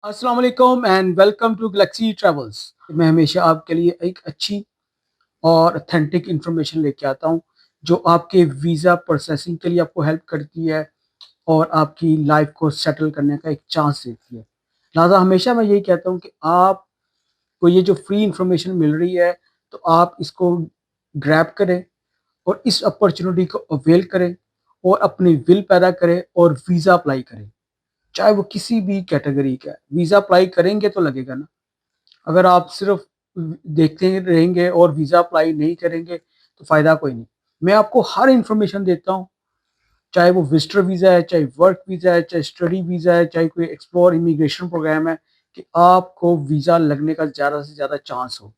अस्सलाम वालेकुम and welcome to Galaxy Travels. मैं हमेशा आपके लिए एक अच्छी और ऑथेंटिक इन्फॉर्मेशन लेके आता हूँ जो आपके वीज़ा प्रोसेसिंग के लिए आपको हेल्प करती है और आपकी लाइफ को सेटल करने का एक चांस देती है। लिहाजा हमेशा मैं यही कहता हूँ कि आपको ये जो फ्री इन्फॉर्मेशन मिल रही है तो आप इसको ग्रैब करें और इस अपॉर्चुनिटी को अवेल करें और अपनी विल पैदा करें और वीज़ा अप्लाई करें। चाहे वो किसी भी कैटेगरी का है, वीज़ा अप्लाई करेंगे तो लगेगा ना। अगर आप सिर्फ देखते रहेंगे और वीज़ा अप्लाई नहीं करेंगे तो फ़ायदा कोई नहीं। मैं आपको हर इन्फॉर्मेशन देता हूँ, चाहे वो विज़िटर वीज़ा है, चाहे वर्क वीज़ा है, चाहे स्टडी वीज़ा है, चाहे कोई एक्सप्लोर इमिग्रेशन प्रोग्राम है, कि आपको वीज़ा लगने का ज़्यादा से ज़्यादा चांस हो।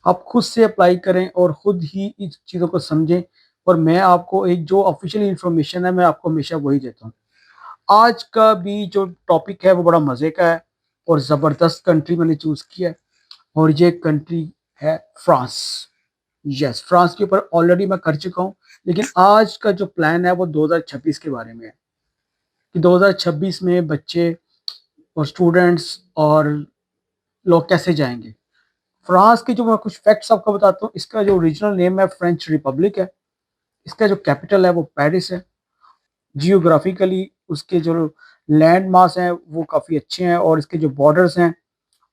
आप खुद से अप्लाई करें और खुद ही इस चीज़ों को समझें और मैं आपको एक जो ऑफ़िशियल इन्फॉर्मेशन है, मैं आपको हमेशा वही देता हूँ। आज का भी जो टॉपिक है वो बड़ा मज़े का है और ज़बरदस्त कंट्री मैंने चूज़ किया है और ये कंट्री है फ्रांस। यस, फ्रांस के ऊपर ऑलरेडी मैं कर चुका हूँ, लेकिन आज का जो प्लान है वो 2026 के बारे में है कि 2026 में बच्चे और स्टूडेंट्स और लोग कैसे जाएँगे। फ्रांस के जो मैं कुछ फैक्ट्स आपको बताता हूँ, इसका जो ओरिजिनल नेम है फ्रेंच रिपब्लिक है, इसका जो कैपिटल है वो पेरिस है। जियोग्राफिकली उसके जो लैंड मास हैं वो काफ़ी अच्छे हैं और इसके जो बॉर्डर्स हैं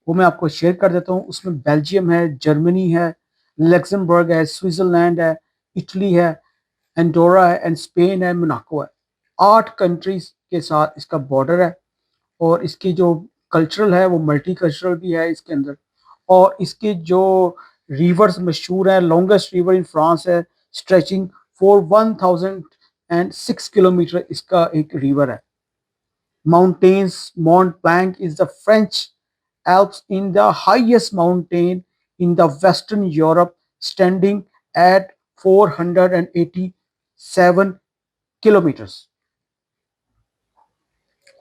वो मैं आपको शेयर कर देता हूँ। उसमें बेल्जियम है, जर्मनी है, लक्ज़मबर्ग है, स्विट्ज़रलैंड है, इटली है, एंडोरा है एंड स्पेन है, मोनाको है। 8 कंट्रीज़ के साथ इसका बॉर्डर है और इसकी जो कल्चरल है वो मल्टीकल्चरल भी है इसके अंदर। और इसके जो रिवर्स मशहूर हैं, लॉन्गेस्ट रिवर इन फ्रांस है, स्ट्रेचिंग फॉर 1006 किलोमीटर इसका एक रिवर है। Mountains, Mont Blanc is the French Alps in the highest mountain in the Western Europe, standing at 487 kilometers.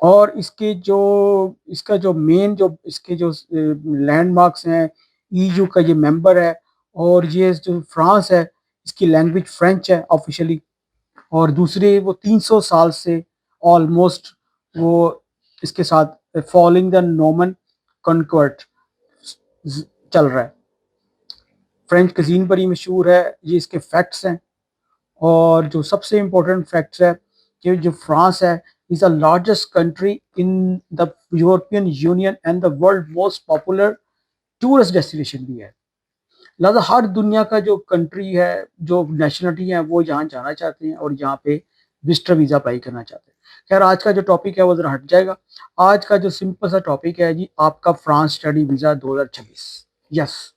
और इसका जो मेन जो इसके जो लैंडमार्क्स हैं, ईयू का ये मेंबर है और ये जो फ्रांस है इसकी लैंग्वेज फ्रेंच है ऑफिशियली। और दूसरे वो 300 साल से ऑलमोस्ट वो इसके साथ फॉलोइंग द नॉर्मन कॉन्कॉर्ड चल रहा है। फ्रेंच कजीन पर ही मशहूर है, ये इसके फैक्ट्स हैं। और जो सबसे इम्पोर्टेंट फैक्ट्स है कि जो फ्रांस है is the largest country in the European union and the world most popular tourist destination भी है। लिहाजा हर दुनिया का जो कंट्री है, जो नेशनलिटी है वो यहाँ जाना चाहते हैं और यहाँ पे विजिटर वीज़ा अप्लाई करना चाहते हैं। खैर आज का जो टॉपिक है वो ज़रा हट जाएगा। आज का जो सिंपल सा टॉपिक है जी आपका फ्रांस स्टडी वीज़ा 2026। यस,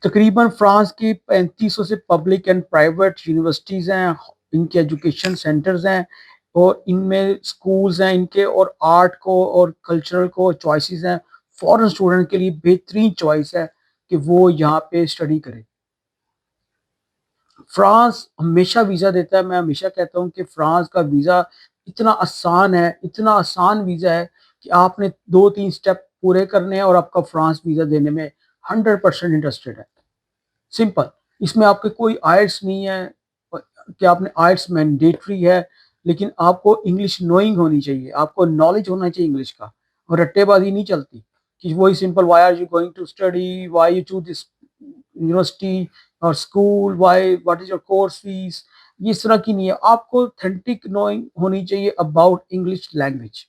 तकरीबन फ्रांस की 3500 से पब्लिक एंड प्राइवेट यूनिवर्सिटीज़ हैं, इनके एजुकेशन सेंटर्स हैं और इनमें स्कूल्स हैं इनके और आर्ट को और कल्चरल को चॉइसेस हैं। फॉरेन स्टूडेंट के लिए बेहतरीन चॉइस है कि वो यहाँ पे स्टडी करें। फ्रांस हमेशा वीज़ा देता है, मैं हमेशा कहता हूँ कि फ्रांस का वीज़ा इतना आसान है, इतना आसान वीज़ा है कि आपने 2-3 स्टेप पूरे करने हैं और आपका फ्रांस वीज़ा देने में 100% इंटरेस्टेड है। सिंपल, इसमें आपके कोई आइल्स नहीं है कि आपने आइल्स मैंडेटरी है, लेकिन आपको इंग्लिश नोइंग होनी चाहिए, आपको नॉलेज होना चाहिए इंग्लिश का और रट्टेबाज़ी नहीं चलती कि वही simple why are you going to study, why you choose this university और school, why what is your course fees, ये इस तरह की नहीं है। आपको ऑथेंटिक नोइंग होनी चाहिए अबाउट इंग्लिश लैंग्वेज,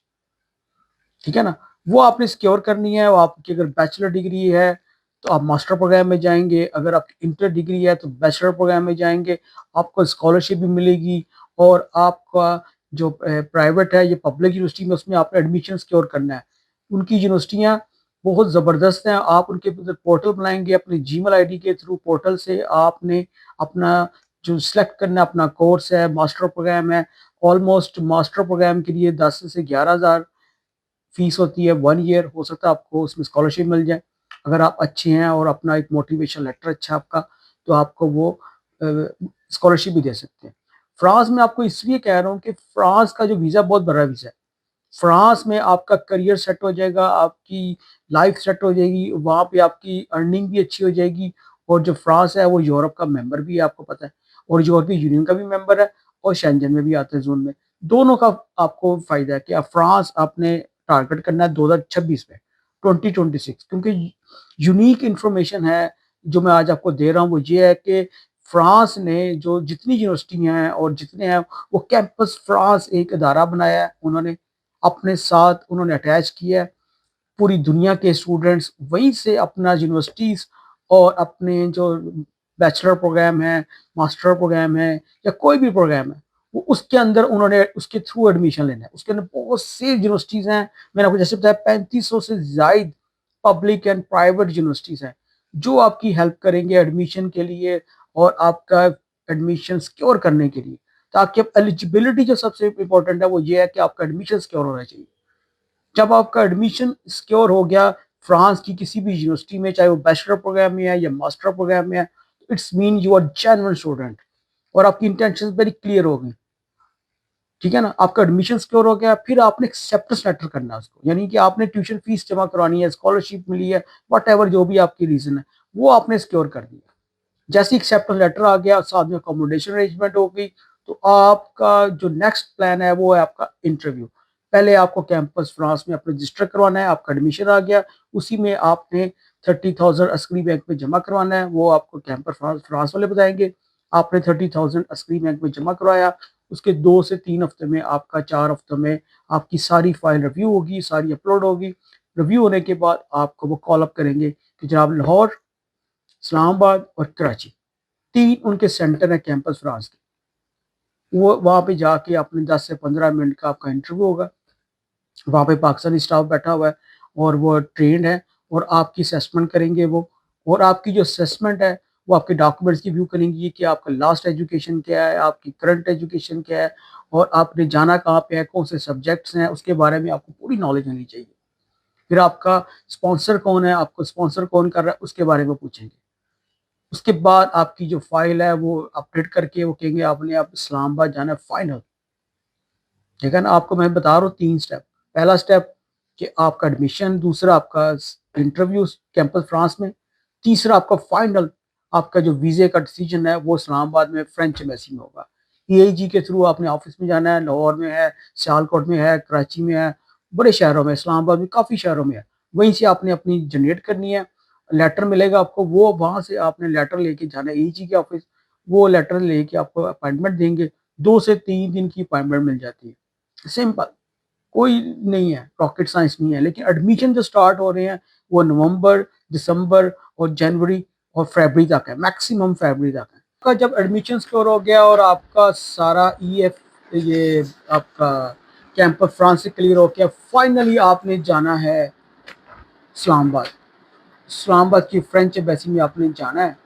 ठीक है ना? वो आपने सिक्योर करनी है। वो आपकी अगर बैचलर डिग्री है तो आप मास्टर प्रोग्राम में जाएँगे, अगर आपकी इंटर डिग्री है तो बैचलर प्रोग्राम में जाएँगे, आपको स्कॉलरशिप भी मिलेगी और आपका जो प्राइवेट है, ये पब्लिक यूनिवर्सिटी में उसमें आपने एडमिशन सिक्योर करना है। उनकी यूनिवर्सिटियाँ बहुत ज़बरदस्त हैं, आप उनके अंदर पोर्टल बनाएँगे, अपनी जीमेल आईडी के थ्रू पोर्टल से आपने अपना जो सिलेक्ट करना है, अपना कोर्स है, मास्टर प्रोग्राम है, ऑलमोस्ट मास्टर प्रोग्राम के लिए 10 से 11,000 फीस होती है, 1 ईयर हो सकता है आपको उसमें स्कॉलरशिप मिल जाए। अगर आप अच्छे हैं और अपना एक मोटिवेशन लेटर अच्छा है आपका, तो आपको वो स्कॉलरशिप भी दे सकते हैं। फ्रांस में आपको इसलिए कह रहा हूँ कि फ्रांस का जो वीज़ा बहुत बड़ा वीज़ा है। फ्रांस में आपका करियर सेट हो जाएगा, आपकी लाइफ सेट हो जाएगी, वहाँ पे आपकी अर्निंग भी अच्छी हो जाएगी और जो फ्रांस है वो यूरोप का मेंबर भी है, आपको पता है, और यूरोपीय यूनियन का भी मेंबर है और शेंजन में भी आता है ज़ोन में। दोनों का आपको फ़ायदा है कि आप फ्रांस आपने टारगेट करना है 2026 में, 2026, क्योंकि यूनिक इन्फॉर्मेशन है जो मैं आज आपको दे रहा हूँ, वो ये है कि फ्रांस ने जो जितनी यूनिवर्सिटी हैं और जितने हैं, वो कैंपस फ्रांस एक इदारा बनाया है, उन्होंने अपने साथ उन्होंने अटैच किया है। पूरी दुनिया के स्टूडेंट्स वहीं से अपना यूनिवर्सिटीज़ और अपने जो बैचलर प्रोग्राम है, मास्टर प्रोग्राम है या कोई भी प्रोग्राम है, वो उसके अंदर उन्होंने उसके थ्रू एडमिशन लेना है। उसके अंदर बहुत सी यूनिवर्सिटीज़ हैं, मैंने आपको जैसे बताया 3500 से ज़ायद पब्लिक एंड प्राइवेट यूनिवर्सिटीज़ हैं, जो आपकी हेल्प करेंगे एडमिशन के लिए और आपका एडमिशन सिक्योर करने के लिए। ताकि अब एलिजिबिलिटी जो सबसे इम्पोर्टेंट है, वो ये है कि आपका एडमिशन सिक्योर होना चाहिए। जब आपका एडमिशन सिक्योर हो गया फ्रांस की किसी भी यूनिवर्सिटी में, चाहे वो बैचलर प्रोग्राम में है या मास्टर प्रोग्राम में है, it's mean you are genuine student और आपकी इंटेंशन वेरी क्लियर हो गई। ठीक है ना, आपका एडमिशन सिक्योर हो गया, फिर आपने एक्सेप्टेंस लेटर करना है उसको, यानी कि आपने ट्यूशन फीस जमा करवानी है, स्कॉलरशिप मिली है, वट एवर जो भी आपकी रीजन है, वो आपने सिक्योर कर दिया। जैसे एक्सेप्टेंस लेटर आ गया, साथ में अकोमोडेशन अरेंजमेंट हो गई, तो आपका जो नेक्स्ट प्लान है वो है आपका इंटरव्यू। पहले आपको कैंपस फ्रांस में अपना रजिस्टर करवाना है, आपका एडमिशन आ गया, उसी में आपने 30,000 अस्करी बैंक में जमा करवाना है, वो आपको कैंपस फ्रांस फ्रांस वाले बताएंगे। आपने 30,000 अस्करी बैंक में जमा करवाया, उसके 2 से 3 हफ्ते में, आपका 4 हफ्तों में आपकी सारी फाइल रिव्यू होगी, सारी अपलोड होगी। रिव्यू होने के बाद आपको वो कॉल अप करेंगे कि जनाब लाहौर, इस्लामाबाद और कराची, 3 उनके सेंटर है कैंपस फ्रांस के। वो वहाँ पे जाके अपने 10 से 15 मिनट का आपका इंटरव्यू होगा। वहाँ पे पाकिस्तानी स्टाफ बैठा हुआ है और वो ट्रेन्ड है और आपकी असेसमेंट करेंगे वो। और आपकी जो असेसमेंट है, वो आपके डॉक्यूमेंट्स की व्यू करेंगी कि आपका लास्ट एजुकेशन क्या है, आपकी करंट एजुकेशन क्या है और आपने जाना कहाँ पे है, कौन से सब्जेक्ट्स हैं, उसके बारे में आपको पूरी नॉलेज होनी चाहिए। फिर आपका स्पॉन्सर कौन है, आपको स्पॉन्सर कौन कर रहा है, उसके बारे में पूछेंगे। उसके बाद आपकी जो फाइल है वो अपडेट करके वो कहेंगे आपने आप इस्लामाबाद जाना है फाइनल। ठीक है ना, आपको मैं बता रहा हूँ 3 स्टेप। पहला स्टेप कि आपका एडमिशन, दूसरा आपका इंटरव्यू कैंपस फ्रांस में, तीसरा आपका फाइनल, आपका जो वीजे का डिसीजन है वो इस्लामाबाद में फ्रेंच एम्बेसी में होगा। EAG के थ्रू आपने ऑफिस में जाना है, लाहौर में है, सियालकोट में है, कराची में है, बड़े शहरों में, इस्लामाबाद में काफ़ी शहरों में है। वहीं से आपने अपनी जनरेट करनी है, लेटर मिलेगा आपको, वो वहाँ से आपने लेटर लेके जाना है EAG के ऑफिस। वो लेटर लेके आपको अपॉइंटमेंट देंगे, 2 से 3 दिन की अपॉइंटमेंट मिल जाती है। सिंपल, कोई नहीं है, रॉकेट साइंस नहीं है। लेकिन एडमिशन जो स्टार्ट हो रहे हैं वो नवंबर, दिसंबर और जनवरी और फरवरी तक है, मैक्सिमम फरवरी तक है। आपका जब एडमिशन स्कोर हो गया और आपका सारा EF, ये आपका कैंपस फ्रांस से क्लियर हो गया, फाइनली आपने जाना है इस्लामाबाद। इस्लामाबाद की फ्रेंच एम्बेसी में आपने जाना है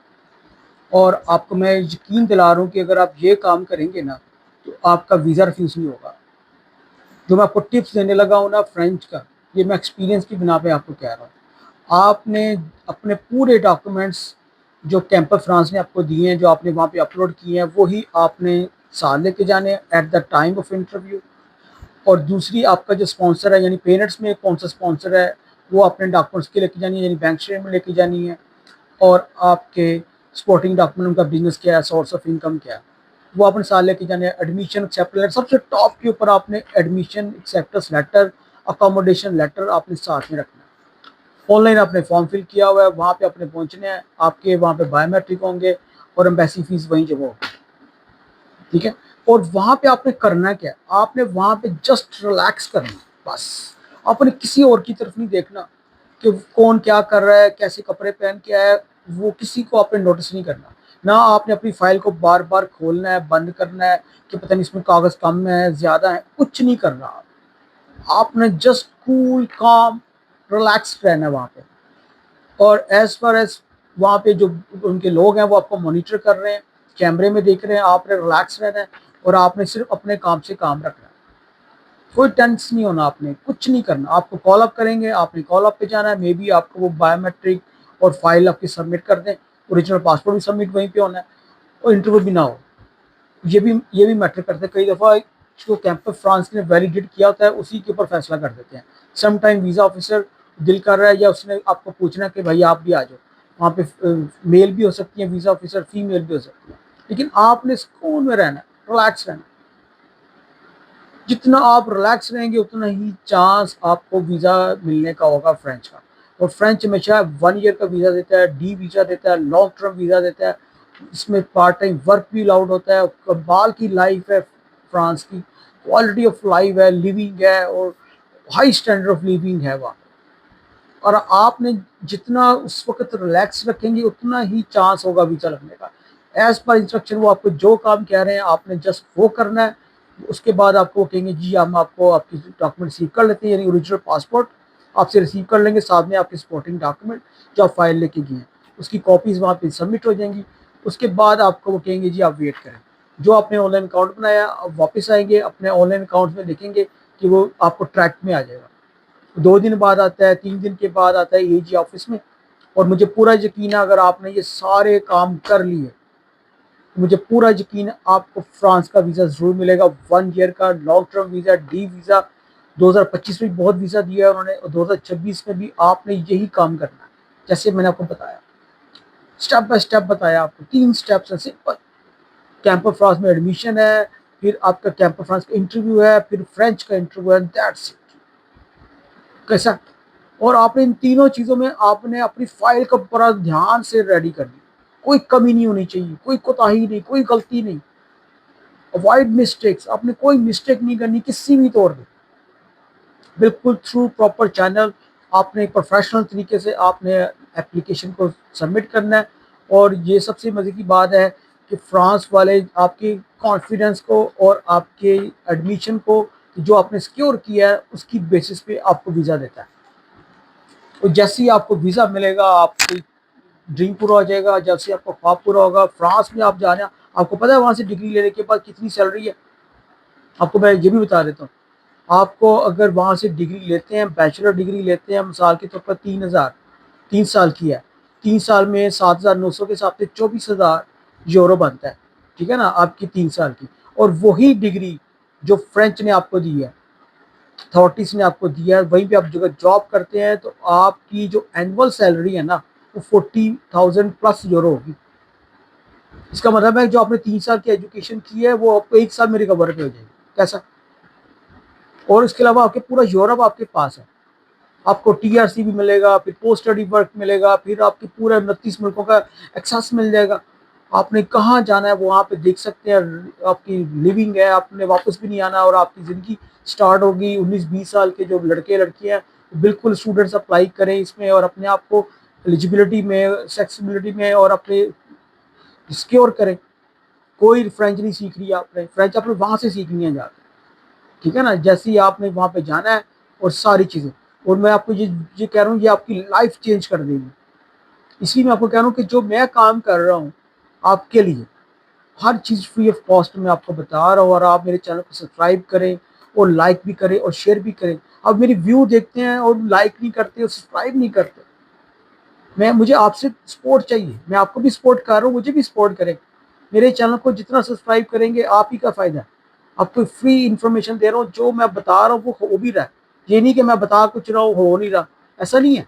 और आपको मैं यकीन दिला रहा हूँ कि अगर आप ये काम करेंगे ना, तो आपका वीज़ा रिफ्यूज़ नहीं होगा। जो मैं आपको टिप्स देने लगा हूँ ना फ्रेंच का, ये मैं एक्सपीरियंस की बिना पे आपको कह रहा हूँ। आपने अपने पूरे डॉक्यूमेंट्स जो कैंपस फ्रांस ने आपको दिए हैं, जो आपने वहाँ पे अपलोड किए हैं, वही आपने साथ लेके जाने हैं at the time of interview. और दूसरी, आपका जो स्पॉन्सर है, यानी पेरेंट्स में कौन सा स्पॉन्सर है, वो अपने डॉक्यूमेंट्स के लेके जानी है, यानी बैंक स्टेटमेंट लेके जानी है। और आपके सपोर्टिंग डॉक्यूमेंट, उनका बिजनेस क्या है, सोर्स ऑफ इनकम क्या है, वो आपने साथ लेके जाने हैं। एडमिशन एक्सेप्ट लेटर सबसे टॉप के ऊपर, आपने admission acceptance letter, accommodation letter आपने साथ में रखना है। ऑनलाइन आपने फॉर्म फिल किया हुआ है, वहाँ पे आपने पहुँचना है, आपके वहाँ पे बायोमेट्रिक होंगे और एम्बेसी फीस वहीं जमा होगी। ठीक है, और वहाँ पे आपने करना क्या है, आपने वहाँ पे जस्ट रिलैक्स करना है बस। आपने किसी और की तरफ नहीं देखना कि कौन क्या कर रहा है, कैसे कपड़े पहन के आया है, वो किसी को आपने नोटिस नहीं करना। ना आपने अपनी फाइल को बार बार खोलना है, बंद करना है कि पता नहीं इसमें कागज़ कम है, ज़्यादा है, कुछ नहीं करना। आपने जस्ट कूल काम रिलैक्स रहना है वहाँ पे। और एज फार एज वहाँ पे जो उनके लोग हैं वो आपको मॉनिटर कर रहे हैं, कैमरे में देख रहे हैं, आपने रिलैक्स रहना है और आपने सिर्फ अपने काम से काम रखना है। कोई टेंस नहीं होना, आपने कुछ नहीं करना। आपको कॉल अप करेंगे, आपने कॉल अप पे जाना है, मे बी आपको वो बायोमेट्रिक और फाइल आपकी सबमिट कर दें, ओरिजिनल पासपोर्ट भी सबमिट वहीं पे होना है और इंटरव्यू भी ना हो। ये भी मैटर करता है। कई दफ़ा जो कैंपस फ्रांस ने वैलिडेट किया होता है उसी के ऊपर फैसला कर देते हैं। सम टाइम वीज़ा ऑफिसर दिल कर रहा है या उसने आपको पूछना कि भाई आप भी आ जाओ, वहाँ पे मेल भी हो सकती है वीज़ा ऑफिसर, फीमेल भी हो सकती है, लेकिन आपने सुकून में रहना है, रिलैक्स रहना है। जितना आप रिलैक्स रहेंगे उतना ही चांस आपको वीज़ा मिलने का होगा फ्रेंच का। और फ्रेंच हमेशा 1 ईयर का वीज़ा देता है, डी वीज़ा देता है, लॉन्ग टर्म वीज़ा देता है। इसमें पार्ट टाइम वर्क भी अलाउड होता है। कमाल की लाइफ है फ्रांस की, क्वालिटी ऑफ लाइफ है, लिविंग है, और हाई स्टैंडर्ड ऑफ लिविंग है वहाँ। और आपने जितना उस वक्त रिलैक्स रखेंगे उतना ही चांस होगा वीज़ा लगने का। एज पर इंस्ट्रक्शन वो आपको जो काम कह रहे हैं आपने जस्ट वो करना है। उसके बाद आपको वो कहेंगे जी हम आपको आपकी डॉक्यूमेंट रिसीव कर लेते हैं, यानी ओरिजिनल पासपोर्ट आपसे रिसीव कर लेंगे, साथ में आपके सपोर्टिंग डॉक्यूमेंट जो आप फाइल लेके गए हैं उसकी कॉपीज़ वहाँ पे सबमिट हो जाएंगी। उसके बाद आपको वो कहेंगे जी आप वेट करें। जो आपने ऑनलाइन अकाउंट बनाया आप वापस आएंगे अपने ऑनलाइन अकाउंट में देखेंगे कि वो आपको ट्रैक में आ जाएगा। 2 दिन बाद आता है, 3 दिन के बाद आता है एजी ऑफिस में। और मुझे पूरा यकीन है अगर आपने ये सारे काम कर लिए तो मुझे पूरा यकीन है आपको फ्रांस का वीज़ा ज़रूर मिलेगा। 1 ईयर का long term visa, D visa. 2025 में बहुत वीज़ा दिया है उन्होंने, और 2026 में भी आपने यही काम करना है जैसे मैंने आपको बताया। स्टेप बाय स्टेप बताया आपको, 3 स्टेप्स है सिंपल। कैंपर फ्रांस में एडमिशन है, फिर आपका कैंपर फ्रांस का इंटरव्यू है, फिर फ्रेंच का इंटरव्यू है, दैट्स इट। कैसा? और आपने इन तीनों चीज़ों में आपने अपनी फाइल को बड़ा ध्यान से रेडी करनी। कोई कमी नहीं होनी चाहिए, कोई कोताही नहीं, कोई गलती नहीं। अवॉइड मिस्टेक्स, आपने कोई मिस्टेक नहीं करनी किसी भी तौर पे। बिल्कुल थ्रू प्रॉपर चैनल आपने प्रोफेशनल तरीके से आपने एप्लीकेशन को सबमिट करना है। और ये सबसे मज़े की बात है कि फ्रांस वाले आपके कॉन्फिडेंस को और आपके एडमिशन को जो आपने सिक्योर किया है उसकी बेसिस पे आपको वीज़ा देता है। और जैसे ही आपको वीज़ा मिलेगा आपकी ड्रीम पूरा हो जाएगा। जब से आपका ख्वाब पूरा होगा फ्रांस में आप जाना। आपको पता है वहाँ से डिग्री लेने के बाद कितनी सैलरी है? आपको मैं ये भी बता देता हूँ। आपको अगर वहाँ से डिग्री लेते हैं, बैचलर डिग्री लेते हैं, मिसाल के तौर पर 3,000, 3 साल की है, 3 साल में 7,900 के हिसाब से 24,000 यूरो बनता है। ठीक है ना, आपकी 3 साल की। और वही डिग्री जो फ्रेंच ने आपको दी है, अथॉरिटीज़ ने आपको दिया है, वहीं पे आप जगह जॉब करते हैं तो आपकी जो एनुअल सैलरी है ना वो 40,000 प्लस यूरो होगी। इसका मतलब है जो आपने 3 साल की एजुकेशन की है वो आपको 1 साल में रिकवर पे हो जाएगी। कैसा? और इसके अलावा आपके पूरा यूरोप आपके पास है। आपको टीआरसी भी मिलेगा, फिर पोस्ट स्टडी वर्क मिलेगा, फिर आपके पूरे 29 मुल्कों का एक्सेस मिल जाएगा। आपने कहाँ जाना है वो वहाँ पे देख सकते हैं। आपकी लिविंग है, आपने वापस भी नहीं आना और आपकी ज़िंदगी स्टार्ट होगी। 19-20 साल के जो लड़के लड़कियाँ हैं बिल्कुल स्टूडेंट्स अप्लाई करें इसमें और अपने आप को एलिजिबिलिटी में, एक्सेसिबिलिटी में और अपने सिक्योर करें। कोई फ्रेंच नहीं सीख रही आपने, फ्रेंच आपने वहाँ से सीखनी है जाकर। ठीक है ना, जैसे ही आपने वहाँ पे जाना है और सारी चीज़ें। और मैं आपको ये कह रहा हूँ ये आपकी लाइफ चेंज कर देगी। इसलिए मैं आपको कह रहा हूँ कि जो मैं काम कर रहा हूँ आपके लिए हर चीज़ फ्री ऑफ कॉस्ट में आपको बता रहा हूँ। और आप मेरे चैनल को सब्सक्राइब करें और लाइक भी करें और शेयर भी करें। आप मेरी व्यू देखते हैं और लाइक नहीं करते और सब्सक्राइब नहीं करते। मुझे आपसे सपोर्ट चाहिए, मैं आपको भी सपोर्ट कर रहा हूँ, मुझे भी सपोर्ट करें। मेरे चैनल को जितना सब्सक्राइब करेंगे आप ही का फ़ायदा है। आपको फ्री इन्फॉर्मेशन दे रहा हूँ, जो मैं बता रहा हूँ वो हो भी रहा है। ये नहीं कि मैं बता कुछ रहा हूँ हो नहीं रहा, ऐसा नहीं है।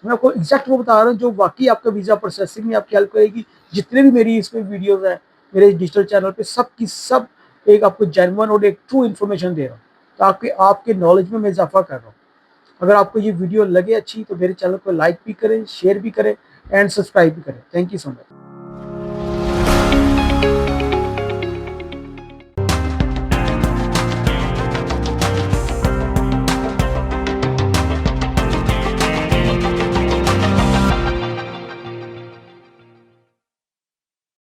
मैं आपको एग्जैक्ट वो बता रहा हूँ जो वाकई आपका वीज़ा प्रोसेसिंग में आपकी हेल्प करेगी। जितने भी मेरी इसमें वीडियोज़ हैं मेरे डिजिटल चैनल पे सब की सब एक आपको जेन्युइन और एक ट्रू इन्फॉर्मेशन दे रहा हूँ ताकि आपके नॉलेज में मैं इजाफा कर रहा हूँ। अगर आपको ये वीडियो लगे अच्छी तो मेरे चैनल को लाइक भी करें, शेयर भी करें एंड सब्सक्राइब भी करें। Thank you so much.